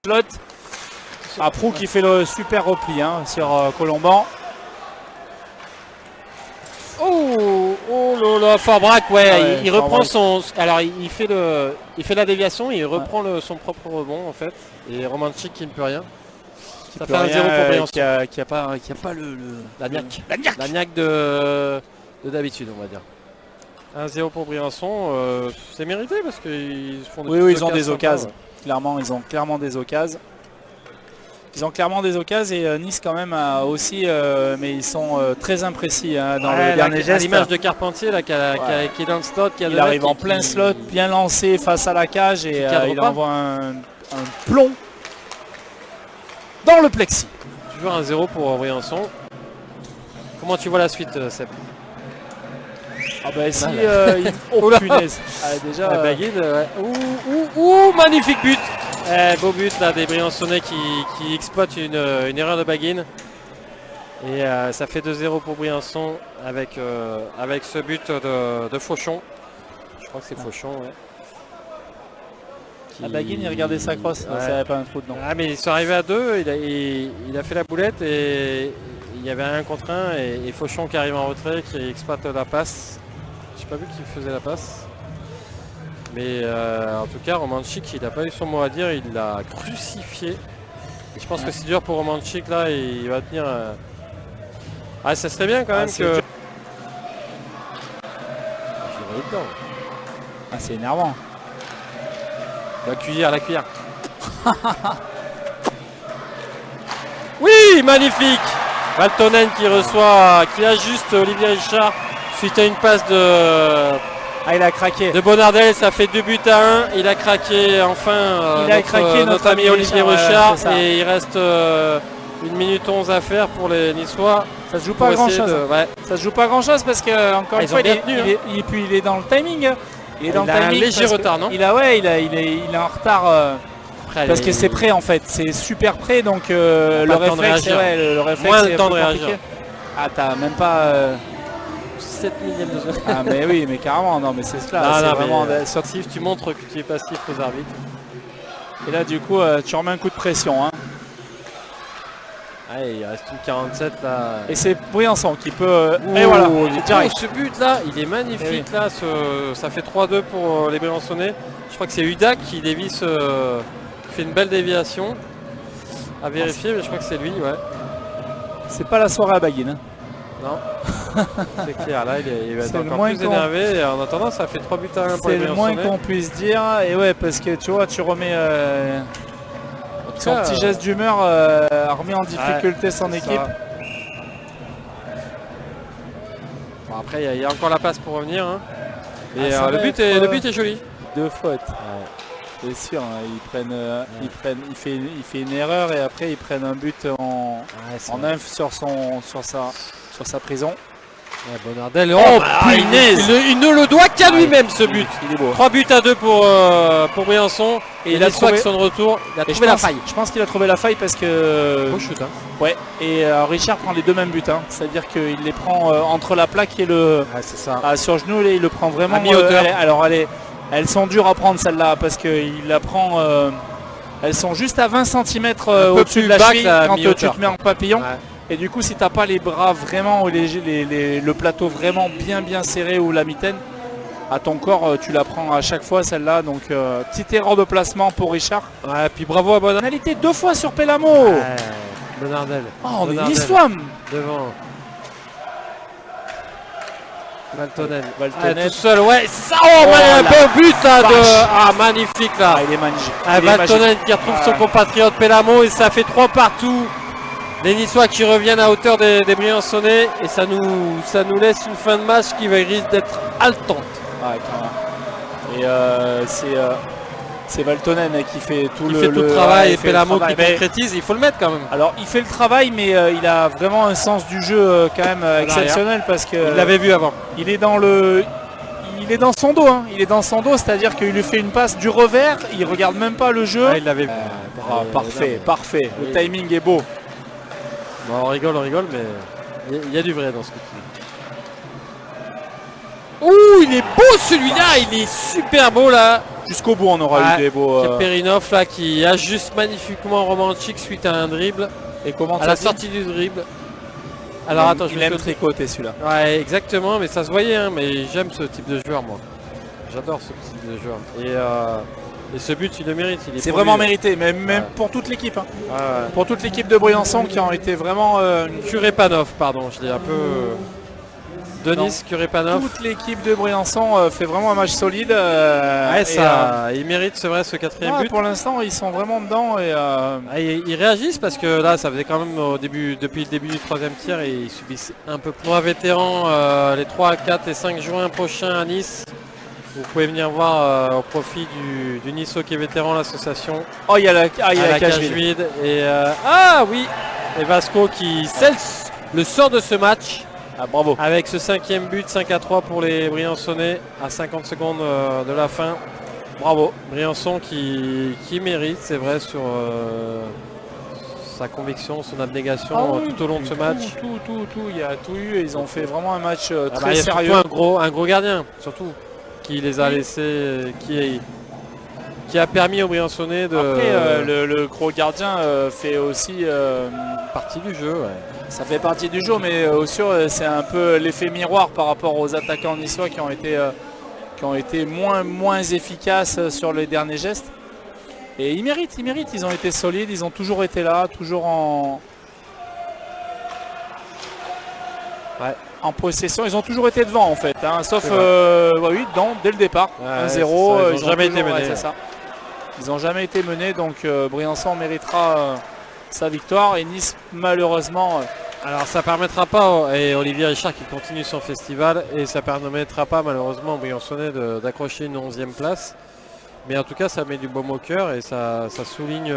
slot. Prou qui fait le super repli hein, sur Colomban. Oh là, fort braque, ouais, il reprend braque. son... Alors il fait la déviation, il reprend son propre rebond en fait. Et Romanchik qui ne peut rien. Ça fait un 0 pour Briançon. Qui a pas La niaque de d'habitude, on va dire. 1-0 pour Briançon, c'est mérité parce qu'ils font des oui, ils ont des occasions. Clairement, ils ont clairement des occasions. Et Nice quand même a aussi, mais ils sont très imprécis hein, dans le dernier geste. L'image de Carpentier là, qui est dans le slot. Il arrive en plein slot, bien lancé face à la cage et il envoie un plomb dans le plexi. Toujours 1-0 pour Briançon. Comment tu vois la suite, Seb? Si, oh punaise. Déjà, Baguine, magnifique but. Beau but là des Briançonnais qui exploitent une erreur de Baguine. Et ça fait 2-0 pour Briançon avec ce but de Fauchon. Je crois que c'est Fauchon, ouais. Baguine, il regardait sa crosse, ça n'avait pas un trou dedans. Mais ils sont arrivés à 2, il a fait la boulette et il y avait un contre un et Fauchon qui arrive en retrait, qui exploite la passe. J'ai pas vu qui faisait la passe. Mais en tout cas, Romanchik, il n'a pas eu son mot à dire, il l'a crucifié. Et je pense que c'est dur pour Romanchik là, et il va tenir. Ça serait bien quand même que. C'est énervant. La cuillère. Oui, magnifique. Valtonen qui ajuste Olivier Richard suite à une passe il a craqué. De Bonardel, ça fait 2 buts à 1. Il a craqué enfin notre ami Olivier Richard. Et il reste 1 minute 11 à faire pour les Niçois. Ça se joue pas grand chose. Ça se joue pas grand chose parce que encore une fois il est dans le timing. Il est un léger retard, non? Il est en retard parce que c'est prêt en fait. C'est super prêt donc le réflexe moins de temps de réagir. T'as même pas 7 millième de seconde. Mais oui, mais carrément, non mais c'est cela. C'est vraiment sortif, tu montres que tu es passif aux arbitres. Et là du coup tu remets un coup de pression hein. Il reste une 47 là. Et c'est Briançon qui peut. Et voilà. Ce but là, il est magnifique là. Ça fait 3-2 pour les Briançonnais. Je crois que c'est Hudac qui dévisse, fait une belle déviation. À vérifier, mais je crois que c'est lui, ouais. C'est pas la soirée à Baguine. Hein. Non. C'est clair, là il va être encore plus énervé. Et en attendant, ça fait 3 buts à 1 pour les Briançonnais. C'est le moins qu'on puisse dire. Et ouais, parce que tu vois, tu remets. Son petit geste d'humeur remis en difficulté son équipe. Bon, après il y a encore la passe pour revenir hein. Et le but est joli. 2 fautes. C'est sûr, hein, il fait une erreur et après ils prennent un but en inf sur sa prison. Bonardel, punaise, il ne le doit qu'à lui-même ce but. Il est beau. 3 buts à 2 pour Briançon. Et il a trouvé son retour. Il a trouvé la faille. Je pense qu'il a trouvé la faille parce que. Beau shoot, hein. Ouais. Et Richard prend les 2 mêmes buts. Hein. C'est-à-dire qu'il les prend entre la plaque et le. C'est ça. Sur genou, il le prend vraiment. À mi-hauteur. Alors elles sont dures à prendre celle-là parce qu'il la prend. Elles sont juste à 20 cm au-dessus de la cheville quand tu te mets en papillon. Ouais. Et du coup, si t'as pas les bras vraiment ou le plateau vraiment bien serré ou la mitaine, à ton corps, tu la prends à chaque fois celle-là. Donc, petite erreur de placement pour Richard. Ouais, puis bravo à Bonardel. Pénalité 2 fois sur Pelamo. Bonardel. On est niçois. Devant. Valtonen. Tout seul, ouais. Ça, un beau but là, magnifique là. Il est magnifique. Valtonen qui retrouve son compatriote Pelamo et ça fait 3 partout. Les Niçois qui reviennent à hauteur des Briançonnais et ça nous laisse une fin de match qui risque d'être haletante. Et c'est Valtonen qui fait tout le travail et Pelamo qui concrétise, il faut le mettre quand même. Alors il fait le travail mais il a vraiment un sens du jeu quand même exceptionnel parce que il l'avait vu avant. Il est dans son dos, hein. Il est dans son dos, c'est-à-dire qu'il lui fait une passe du revers, il regarde même pas le jeu. Il l'avait vu. Parfait. Le timing est beau. Bon, on rigole, mais il y a du vrai dans ce que tu dis. Ouh, il est beau celui-là, il est super beau là. Jusqu'au bout on aura eu des beaux... Kaperinov là qui ajuste magnifiquement Romanchik suite à un dribble. Et comment à la sortie du dribble. Alors attends, il aime tricoter celui-là. Ouais, exactement, mais ça se voyait, hein, mais j'aime ce type de joueur moi. J'adore ce type de joueur. Et ce but, il le mérite. C'est vraiment mérité, même pour toute l'équipe. Hein. Pour toute l'équipe de Briançon qui ont été vraiment... Kurepanov, pardon, je dis un peu... Denis Kurepanov. Toute l'équipe de Briançon fait vraiment un match solide. Il mérite, c'est vrai, ce 4e but. Pour l'instant, ils sont vraiment dedans. Ils réagissent parce que là, ça faisait quand même depuis le début du 3e tiers, et ils subissent un peu plus. Un vétéran les 3, 4 et 5 juin prochains à Nice. Vous pouvez venir voir au profit du Nice Hockey Vétéran, l'association. Oh, il y a la cage vide. Et oui, et Vasco qui scelle le sort de ce match. Ah, bravo. Avec ce 5e but, 5-3 pour les Briançonnais à 50 secondes de la fin. Bravo. Briançon qui mérite, c'est vrai, sur sa conviction, son abnégation tout au long de ce match. Il y a tout eu. Ils ont fait vraiment un match très sérieux. Un gros gardien, surtout, qui les a laissés, qui a permis aux Briançonnais de... Après, le gros gardien fait aussi partie du jeu. Ouais. Ça fait partie du jeu, mais aussi c'est un peu l'effet miroir par rapport aux attaquants niçois qui ont été moins efficaces sur les derniers gestes. Et ils méritent, ils ont été solides, ils ont toujours été là, toujours en possession. Ils ont toujours été devant en fait, hein, sauf dès le départ. 1-0, ils n'ont jamais été menés. C'est ça. Ils n'ont jamais été menés, donc Briançon méritera sa victoire, et Nice malheureusement... Alors ça permettra pas, et Olivier Richard qui continue son festival, et ça permettra pas malheureusement aux Briançonnais d'accrocher une 11e place. Mais en tout cas ça met du baume au cœur, et ça souligne